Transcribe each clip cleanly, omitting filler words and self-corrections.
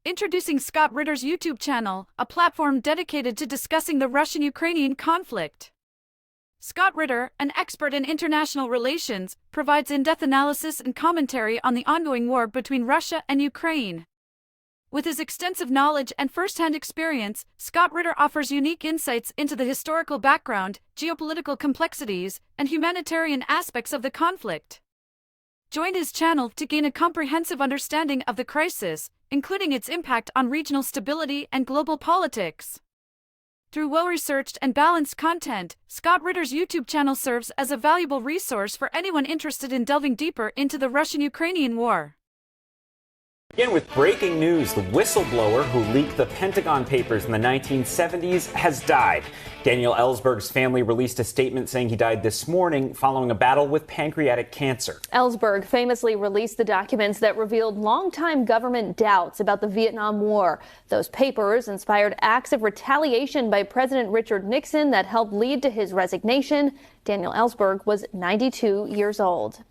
Introducing Scott Ritter's YouTube channel, a platform dedicated to discussing the Russian-Ukrainian conflict. Scott Ritter, an expert in international relations, provides in-depth analysis and commentary on the ongoing war between Russia and Ukraine. With his extensive knowledge and first-hand experience, Scott Ritter offers unique insights into the historical background, geopolitical complexities, and humanitarian aspects of the conflict. Join his channel to gain a comprehensive understanding of the crisis, including its impact on regional stability and global politics. Through well-researched and balanced content, Scott Ritter's YouTube channel serves as a valuable resource for anyone interested in delving deeper into the Russian-Ukrainian war. Again, with breaking news, the whistleblower who leaked the Pentagon Papers in the 1970s has died. Daniel Ellsberg's family released a statement saying he died this morning following a battle with pancreatic cancer. Ellsberg famously released the documents that revealed longtime government doubts about the Vietnam War. Those papers inspired acts of retaliation by President Richard Nixon that helped lead to his resignation. Daniel Ellsberg was 92 years old.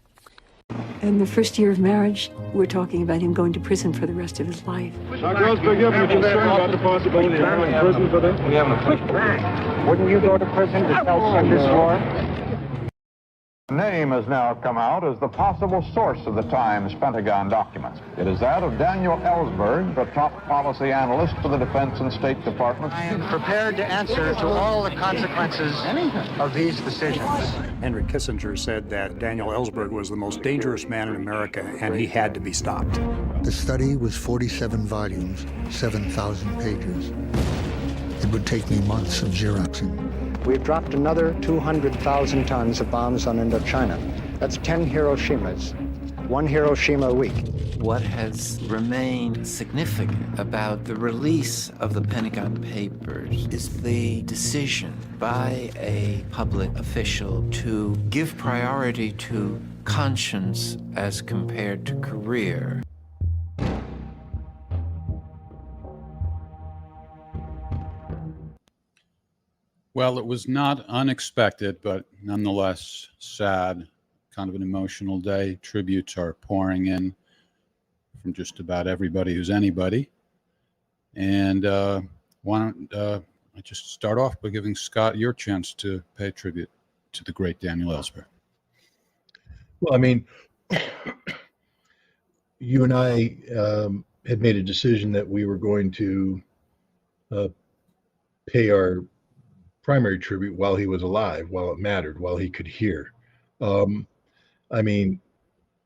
In the first year of marriage, we're talking about him going to prison for the rest of his life. Now, girls, beg you, you're concerned about the possibility of going to prison for this? We have a quick back. Wouldn't you go to prison to help send this war? Name has now come out as the possible source of the Times Pentagon documents. It is that of Daniel Ellsberg, the top policy analyst for the Defense and State Department. I am prepared to answer to all the consequences of these decisions. Henry Kissinger said that Daniel Ellsberg was the most dangerous man in America, and he had to be stopped. The study was 47 volumes, 7,000 pages. It would take me months of Xeroxing. We've dropped another 200,000 tons of bombs on Indochina. That's 10 Hiroshimas, one Hiroshima a week. What has remained significant about the release of the Pentagon Papers is the decision by a public official to give priority to conscience as compared to career. Well, it was not unexpected, but nonetheless sad, kind of an emotional day. Tributes are pouring in from just about everybody who's anybody. And why don't I just start off by giving Scott your chance to pay tribute to the great Daniel Ellsberg. Well, I mean, you and I had made a decision that we were going to pay our primary tribute while he was alive, while it mattered, while he could hear. I mean,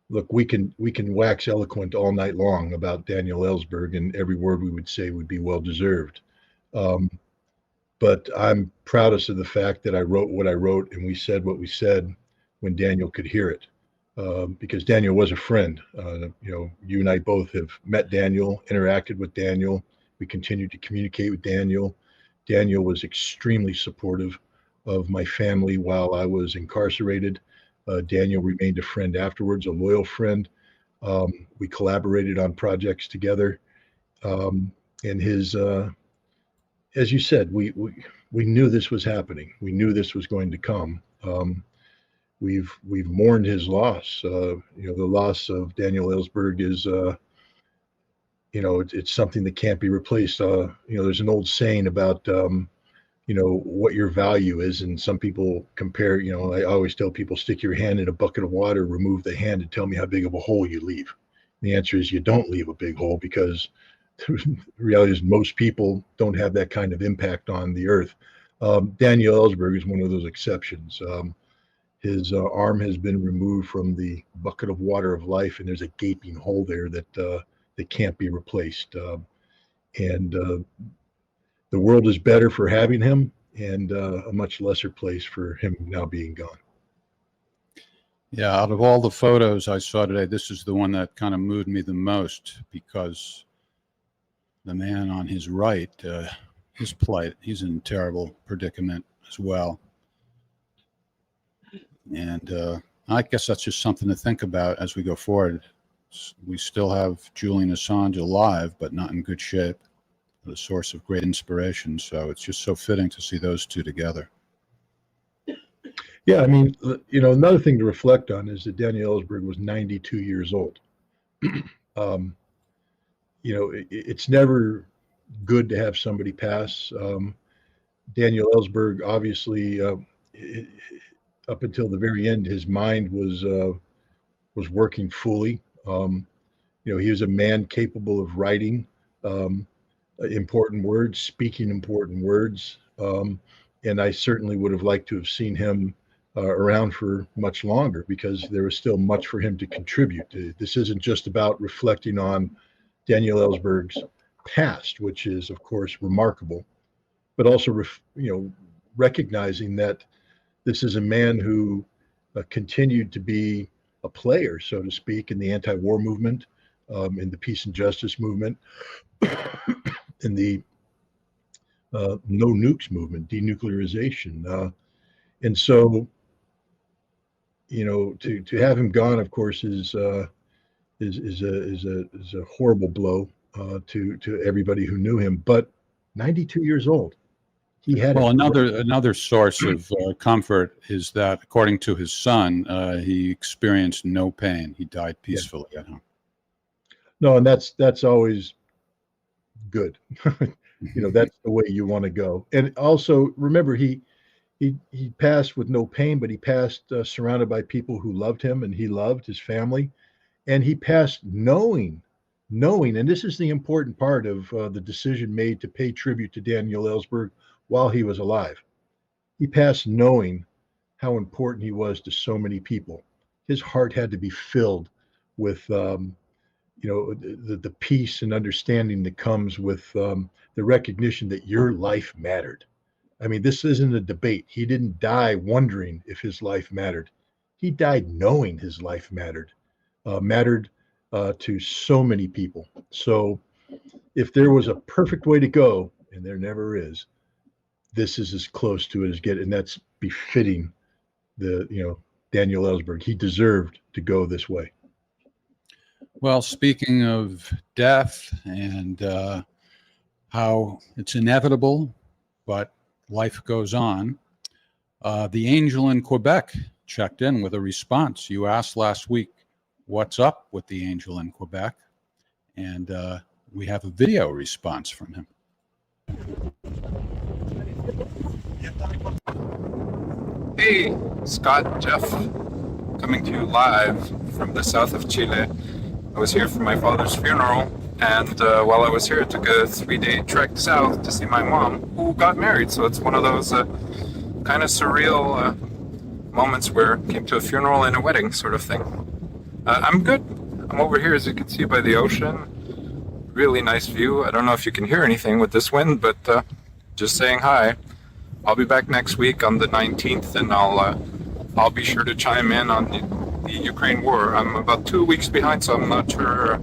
look, we can wax eloquent all night long about Daniel Ellsberg, and every word we would say would be well deserved. But I'm proudest of the fact that I wrote what I wrote and we said what we said when Daniel could hear it, because Daniel was a friend. You know, you and I both have met Daniel, interacted with Daniel. We continued to communicate with Daniel. Daniel was extremely supportive of my family while I was incarcerated. Daniel remained a friend afterwards, a loyal friend. We collaborated on projects together. And his, as you said, we knew this was happening. We knew this was going to come. We've mourned his loss. You know, the loss of Daniel Ellsberg is, you know, it's something that can't be replaced. You know, there's an old saying about, you know, what your value is. And some people compare, you know, I always tell people, stick your hand in a bucket of water, remove the hand, and tell me how big of a hole you leave. And the answer is you don't leave a big hole, because the reality is most people don't have that kind of impact on the earth. Daniel Ellsberg is one of those exceptions. His arm has been removed from the bucket of water of life, and there's a gaping hole there that can't be replaced. And the world is better for having him, and a much lesser place for him now being gone. Yeah, out of all the photos I saw today, this is the one that kind of moved me the most, because the man on his right, his plight, he's in a terrible predicament as well. And I guess that's just something to think about as we go forward. We still have Julian Assange alive, but not in good shape, a source of great inspiration. So it's just so fitting to see those two together. Yeah, I mean, you know, another thing to reflect on is that Daniel Ellsberg was 92 years old. it's never good to have somebody pass. Daniel Ellsberg, obviously, up until the very end, his mind was working fully. He was a man capable of writing important words, speaking important words, and I certainly would have liked to have seen him around for much longer, because there was still much for him to contribute. This isn't just about reflecting on Daniel Ellsberg's past, which is, of course, remarkable, but also, recognizing that this is a man who continued to be a player, so to speak, in the anti-war movement, in the peace and justice movement, in the no nukes movement, denuclearization, and so, to have him gone, of course, is a horrible blow to everybody who knew him. But 92 years old, he had. Well, another source of comfort is that, according to his son, he experienced no pain. He died peacefully at home. No, and that's always good. That's the way you want to go. And also remember, he passed with no pain, but he passed surrounded by people who loved him, and he loved his family, and he passed knowing, and this is the important part of the decision made to pay tribute to Daniel Ellsberg while he was alive. He passed knowing how important he was to so many people. His heart had to be filled with the peace and understanding that comes with the recognition that your life mattered. I mean, this isn't a debate. He didn't die wondering if his life mattered. He died knowing his life mattered to so many people. So if there was a perfect way to go, and there never is, this is as close to it as get, and that's befitting Daniel Ellsberg. He deserved to go this way. Well, speaking of death and how it's inevitable, but life goes on, the Angel in Quebec checked in with a response. You asked last week, what's up with the Angel in Quebec? And we have a video response from him. Hey, Scott, Jeff, coming to you live from the south of Chile. I was here for my father's funeral, and while I was here, I took a 3-day trek south to see my mom, who got married. So it's one of those kind of surreal moments where I came to a funeral and a wedding sort of thing. I'm good. I'm over here, as you can see, by the ocean. Really nice view. I don't know if you can hear anything with this wind, but just saying hi. I'll be back next week on the 19th, and I'll be sure to chime in on the Ukraine war. I'm about 2 weeks behind, so I'm not sure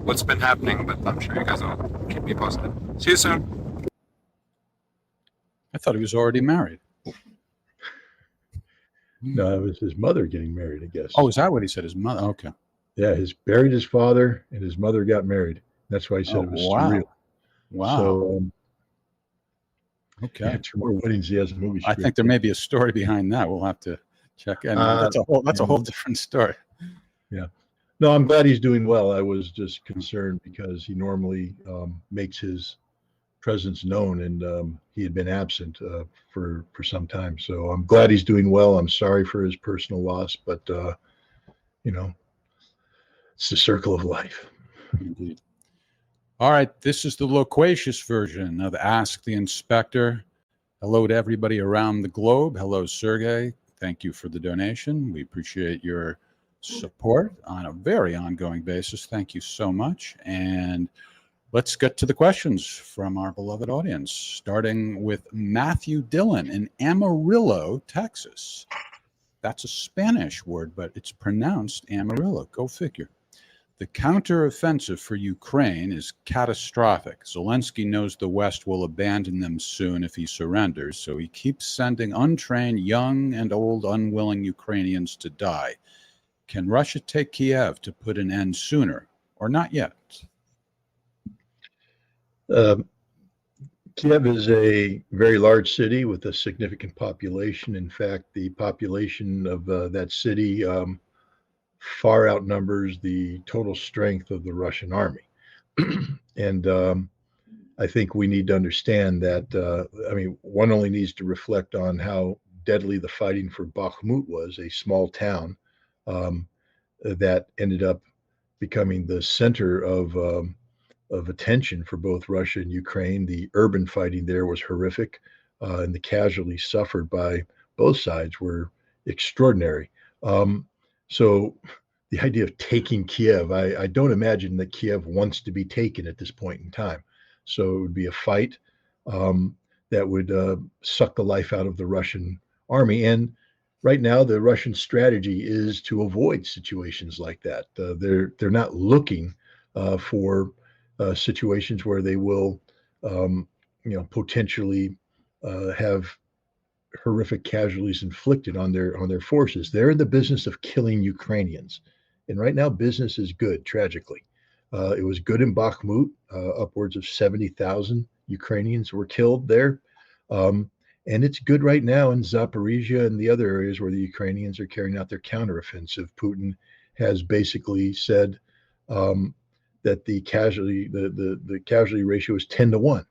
what's been happening, but I'm sure you guys will keep me posted. See you soon. I thought he was already married. No, it was his mother getting married, I guess. Oh, is that what he said? His mother? Okay. Yeah, buried his father, and his mother got married. That's why he said it was surreal. Wow. So, okay. Yeah, 2 more weddings he has a movie script. I think there may be a story behind that. We'll have to check in. That's a whole different story. Yeah. No, I'm glad he's doing well. I was just concerned because he normally makes his presence known, and he had been absent for some time. So I'm glad he's doing well. I'm sorry for his personal loss, but it's the circle of life. Indeed. All right, this is the loquacious version of Ask the Inspector. Hello to everybody around the globe. Hello, Sergey. Thank you for the donation. We appreciate your support on a very ongoing basis. Thank you so much. And let's get to the questions from our beloved audience, starting with Matthew Dillon in Amarillo, Texas. That's a Spanish word, but it's pronounced Amarillo. Go figure. The counteroffensive for Ukraine is catastrophic. Zelensky knows the West will abandon them soon if he surrenders, so he keeps sending untrained, young and old, unwilling Ukrainians to die. Can Russia take Kiev to put an end sooner, or not yet? Kiev is a very large city with a significant population. In fact, the population of that city far outnumbers the total strength of the Russian army. And I think we need to understand that, I mean, one only needs to reflect on how deadly the fighting for Bakhmut was, a small town that ended up becoming the center of attention for both Russia and Ukraine. The urban fighting there was horrific, and the casualties suffered by both sides were extraordinary. So the idea of taking Kiev, I don't imagine that Kiev wants to be taken at this point in time. So it would be a fight that would suck the life out of the Russian army. And right now, the Russian strategy is to avoid situations like that. They're not looking for situations where they will, potentially have horrific casualties inflicted on their forces. They're in the business of killing Ukrainians, and right now, business is good. Tragically, it was good in Bakhmut. Upwards of 70,000 Ukrainians were killed there. And it's good right now in Zaporizhia and the other areas where the Ukrainians are carrying out their counteroffensive. Putin has basically said that the casualty ratio is 10-1.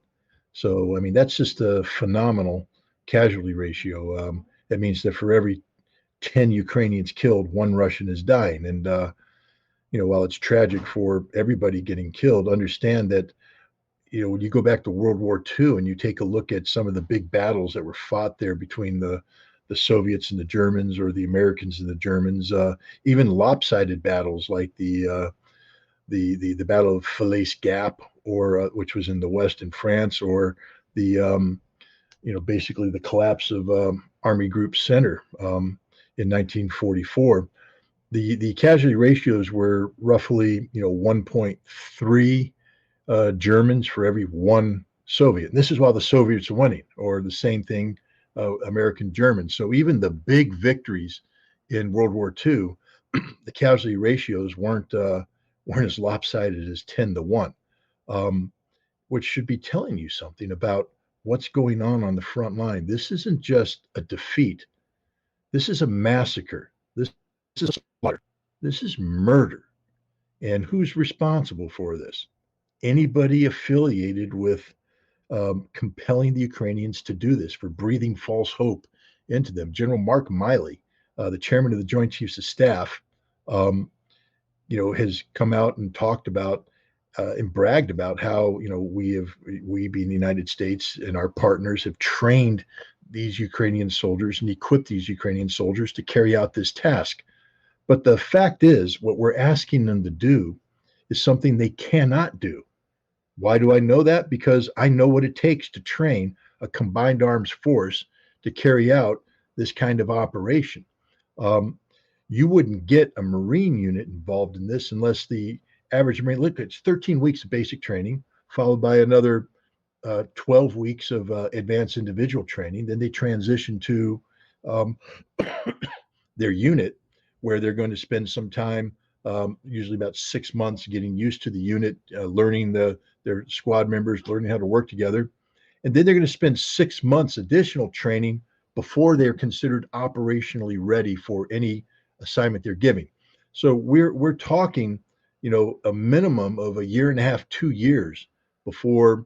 So I mean that's just a phenomenal casualty ratio. That means that for every 10 Ukrainians killed, 1 Russian is dying. And while it's tragic for everybody getting killed, understand that when you go back to World War II and you take a look at some of the big battles that were fought there between the Soviets and the Germans, or the Americans and the Germans, even lopsided battles like the Battle of Falaise Gap, or which was in the West in France, or the basically the collapse of Army Group Center in 1944. The casualty ratios were roughly 1.3 Germans for every 1 Soviet. And this is while the Soviets are winning, or the same thing, American Germans. So even the big victories in World War II, the casualty ratios weren't as lopsided as 10-1, which should be telling you something about what's going on the front line. This isn't just a defeat. This is a massacre. This is slaughter. This is murder. And who's responsible for this? Anybody affiliated with compelling the Ukrainians to do this, for breathing false hope into them. General Mark Miley, the chairman of the Joint Chiefs of Staff, has come out and talked about and bragged about how we being the United States and our partners have trained these Ukrainian soldiers and equipped these Ukrainian soldiers to carry out this task. But the fact is, what we're asking them to do is something they cannot do. Why do I know that? Because I know what it takes to train a combined arms force to carry out this kind of operation. You wouldn't get a Marine unit involved in this unless the average Marine, look, it's 13 weeks of basic training, followed by another 12 weeks of advanced individual training. Then they transition to their unit, where they're going to spend some time, usually about 6 months, getting used to the unit, learning their squad members, learning how to work together. And then they're going to spend 6 months additional training before they're considered operationally ready for any assignment they're giving. So we're talking, a minimum of 1.5 years, 2 years before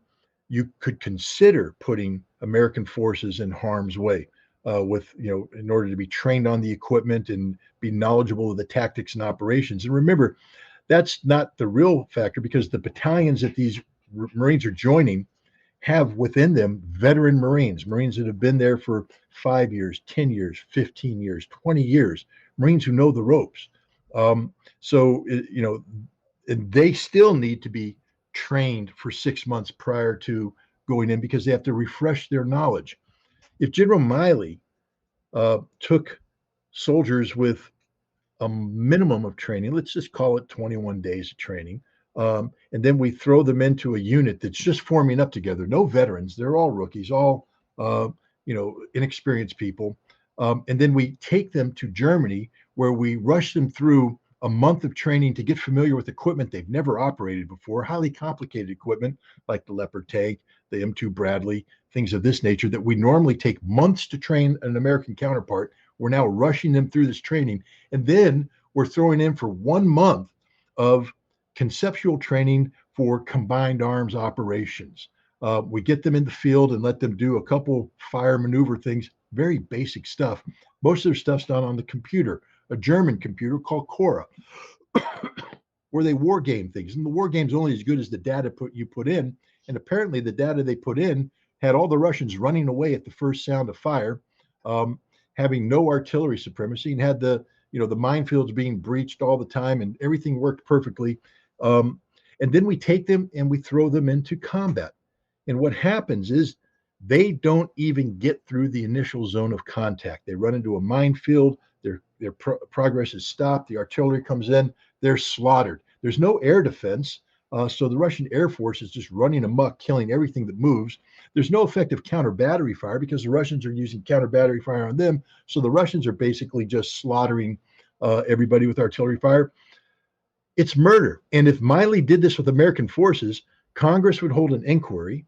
you could consider putting American forces in harm's way, in order to be trained on the equipment and be knowledgeable of the tactics and operations. And remember, that's not the real factor, because the battalions that these Marines are joining have within them veteran Marines that have been there for 5 years, 10 years, 15 years, 20 years, Marines who know the ropes. And they still need to be trained for 6 months prior to going in, because they have to refresh their knowledge. If General Miley took soldiers with a minimum of training, let's just call it 21 days of training, and then we throw them into a unit that's just forming up together, no veterans, they're all rookies, all inexperienced people, and then we take them to Germany, where we rush them through a month of training to get familiar with equipment they've never operated before, highly complicated equipment like the Leopard tank, the M2 Bradley, things of this nature that we normally take months to train an American counterpart. We're now rushing them through this training, and then we're throwing in for 1 month of conceptual training for combined arms operations. We get them in the field and let them do a couple fire maneuver things, very basic stuff. Most of their stuff's done on the computer, a German computer called Cora, where they war game things. And the war game's only as good as the data you put in. And apparently the data they put in had all the Russians running away at the first sound of fire, having no artillery supremacy, and had the minefields being breached all the time, and everything worked perfectly. And then we take them and we throw them into combat. And what happens is they don't even get through the initial zone of contact. They run into a minefield, their progress is stopped, the artillery comes in, they're slaughtered. There's no air defense, so the Russian Air Force is just running amok, killing everything that moves. There's no effective counter-battery fire because the Russians are using counter-battery fire on them, so the Russians are basically just slaughtering everybody with artillery fire. It's murder. And if Miley did this with American forces, Congress would hold an inquiry.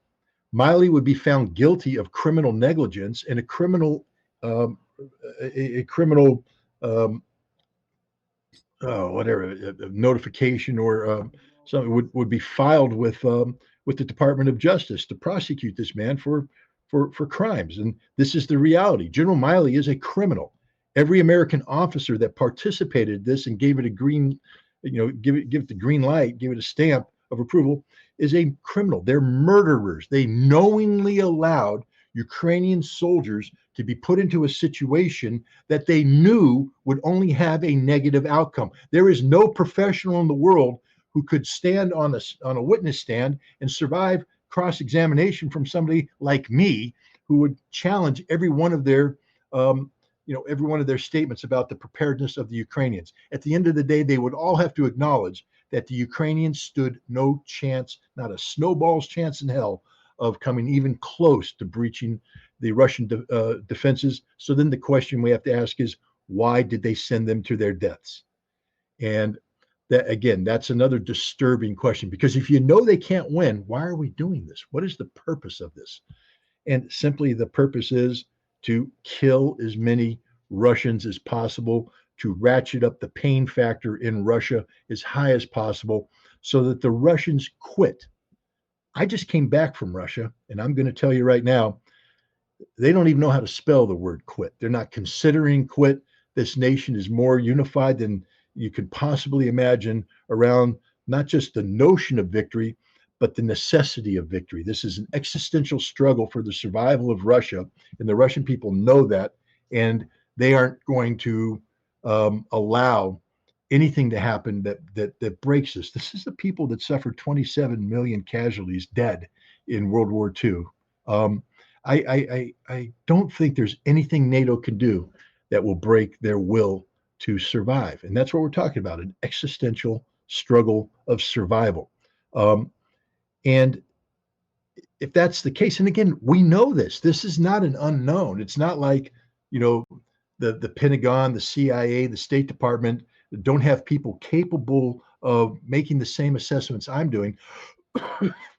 Miley would be found guilty of criminal negligence, and a criminal notification or something would be filed with the Department of Justice to prosecute this man for crimes. And this is the reality. General Miley is a criminal. Every American officer that participated in this and gave it a green, give it the green light, give it a stamp of approval, is a criminal. They're murderers. They knowingly allowed Ukrainian soldiers to be put into a situation that they knew would only have a negative outcome. There is no professional in the world who could stand on a witness stand and survive cross-examination from somebody like me, who would challenge every one of their statements about the preparedness of the Ukrainians. At the end of the day, they would all have to acknowledge that the Ukrainians stood no chance, not a snowball's chance in hell, of coming even close to breaching the Russian defenses. So then the question we have to ask is, why did they send them to their deaths? And that, again, that's another disturbing question, because if you know they can't win, why are we doing this? What is the purpose of this? And simply the purpose is to kill as many Russians as possible, to ratchet up the pain factor in Russia as high as possible so that the Russians quit. I just came back from Russia, and I'm going to tell you right now, they don't even know how to spell the word quit. They're not considering quit. This nation is more unified than you could possibly imagine around not just the notion of victory, but the necessity of victory. This is an existential struggle for the survival of Russia, and the Russian people know that, and they aren't going to allow anything to happen that breaks this. This is the people that suffered 27 million casualties dead in World War II. I don't think there's anything NATO can do that will break their will to survive. And that's what we're talking about, an existential struggle of survival. And if that's the case, and again, we know this is not an unknown. It's not like, the Pentagon, the CIA, the State Department don't have people capable of making the same assessments I'm doing.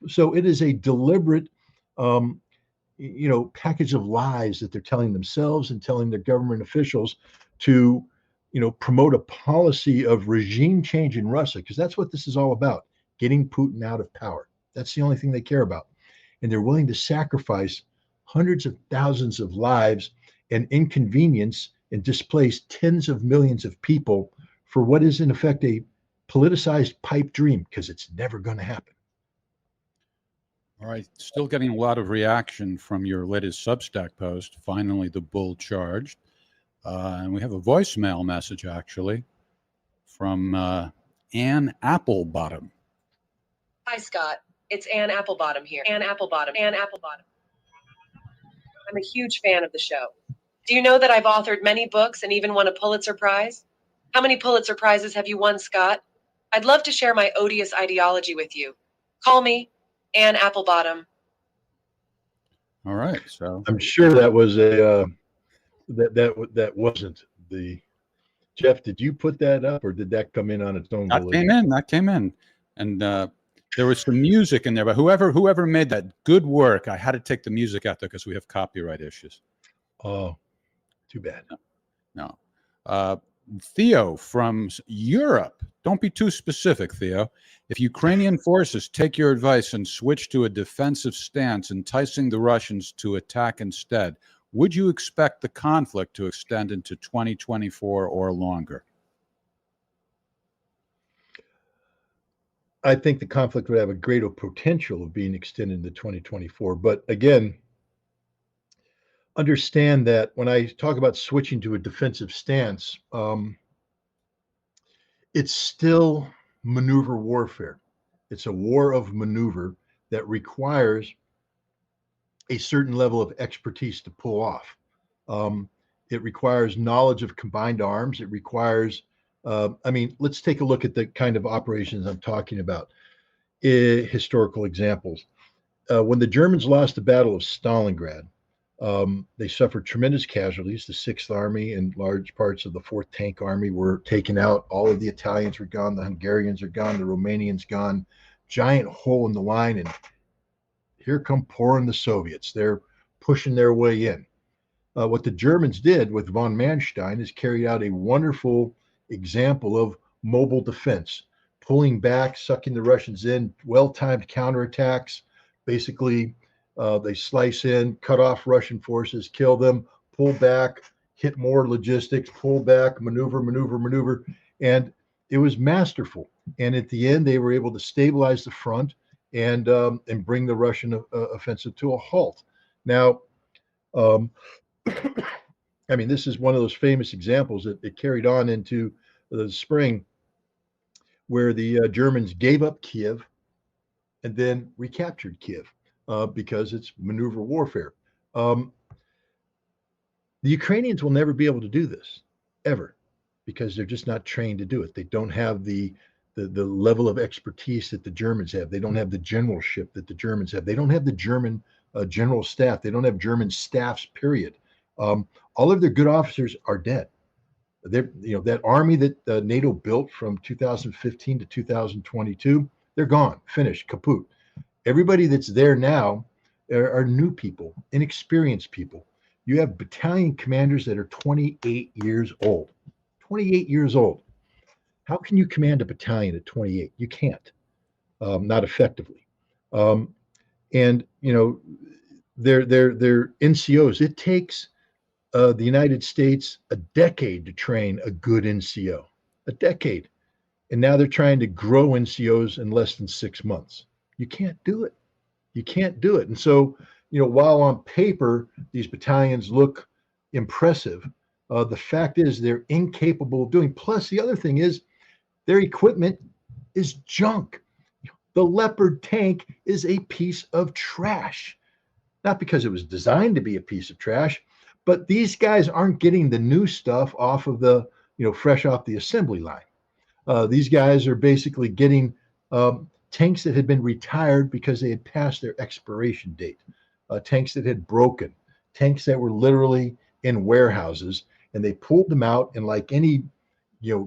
So it is a deliberate, package of lies that they're telling themselves and telling their government officials to, promote a policy of regime change in Russia, because that's what this is all about, getting Putin out of power. That's the only thing they care about. And they're willing to sacrifice hundreds of thousands of lives and inconvenience and displace tens of millions of people for what is in effect a politicized pipe dream, because it's never going to happen. All right, still getting a lot of reaction from your latest Substack post, Finally the Bull Charged. And we have a voicemail message, actually, from Ann Applebottom. Hi, Scott. It's Ann Applebottom here. Ann Applebottom. Ann Applebottom. I'm a huge fan of the show. Do you know that I've authored many books and even won a Pulitzer Prize? How many Pulitzer Prizes have you won, Scott? I'd love to share my odious ideology with you. Call me, Ann Applebottom. All right, so I'm sure that was a that wasn't the Jeff. Did you put that up, or did that come in on its own? That came in, and there was some music in there. But whoever made that, good work. I had to take the music out there because we have copyright issues. Oh, too bad. No. Theo from Europe. Don't be too specific, Theo. If Ukrainian forces take your advice and switch to a defensive stance, enticing the Russians to attack instead, would you expect the conflict to extend into 2024 or longer? I think the conflict would have a greater potential of being extended into 2024. But again, understand that when I talk about switching to a defensive stance, it's still maneuver warfare. It's a war of maneuver that requires a certain level of expertise to pull off. It requires knowledge of combined arms. It requires, let's take a look at the kind of operations I'm talking about. Historical examples. When the Germans lost the Battle of Stalingrad, they suffered tremendous casualties. The 6th Army and large parts of the 4th Tank Army were taken out. All of the Italians were gone. The Hungarians are gone. The Romanians gone. Giant hole in the line, and here come pouring the Soviets. They're pushing their way in. What the Germans did with von Manstein is carried out a wonderful example of mobile defense, pulling back, sucking the Russians in, well-timed counterattacks. Basically, they slice in, cut off Russian forces, kill them, pull back, hit more logistics, pull back, maneuver. And it was masterful. And at the end, they were able to stabilize the front and bring the Russian offensive to a halt. Now, this is one of those famous examples that it carried on into the spring, where the Germans gave up Kiev and then recaptured Kiev because it's maneuver warfare. The Ukrainians will never be able to do this, ever, because they're just not trained to do it. They don't have the level of expertise that the Germans have. They don't have the generalship that the Germans have. They don't have the German general staff. They don't have German staffs, period. All of their good officers are dead. That army that NATO built from 2015 to 2022, they're gone, finished, kaput. Everybody that's there now are new people, inexperienced people. You have battalion commanders that are 28 years old. 28 years old. How can you command a battalion at 28? You can't, not effectively. They're NCOs. It takes the United States a decade to train a good NCO, a decade. And now they're trying to grow NCOs in less than 6 months. You can't do it. You can't do it. And so, while on paper, these battalions look impressive, the fact is they're incapable of doing. Plus, the other thing is their equipment is junk. The Leopard tank is a piece of trash. Not because it was designed to be a piece of trash, but these guys aren't getting the new stuff off of the, fresh off the assembly line. These guys are basically getting tanks that had been retired because they had passed their expiration date, tanks that had broken, tanks that were literally in warehouses, and they pulled them out, and like any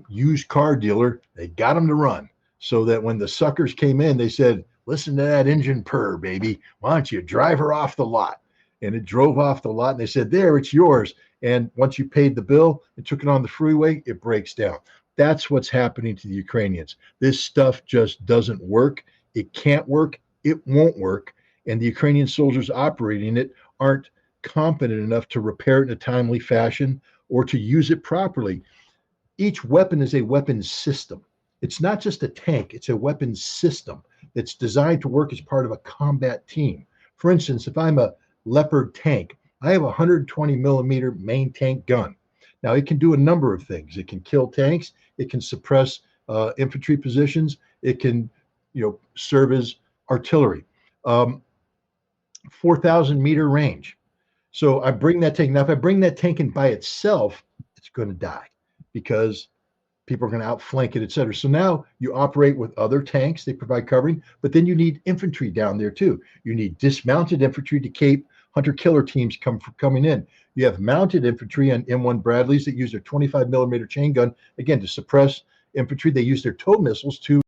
used car dealer, they got them to run, so that when the suckers came in, they said, listen to that engine purr, baby. Why don't you drive her off the lot? And it drove off the lot, and they said, there, it's yours. And once you paid the bill and took it on the freeway, it breaks down. That's what's happening to the Ukrainians. This stuff just doesn't work. It can't work. It won't work. And the Ukrainian soldiers operating it aren't competent enough to repair it in a timely fashion or to use it properly. Each weapon is a weapons system. It's not just a tank. It's a weapons system that's designed to work as part of a combat team. For instance, if I'm a Leopard tank, I have a 120 millimeter main tank gun. Now, it can do a number of things. It can kill tanks. It can suppress infantry positions. It can, serve as artillery. 4,000 meter range. So I bring that tank. Now, if I bring that tank in by itself, it's going to die because people are going to outflank it, et cetera. So now you operate with other tanks. They provide covering, but then you need infantry down there too. You need dismounted infantry to keep hunter-killer teams coming in. You have mounted infantry on M1 Bradleys that use their 25 millimeter chain gun, again, to suppress infantry. They use their tow missiles to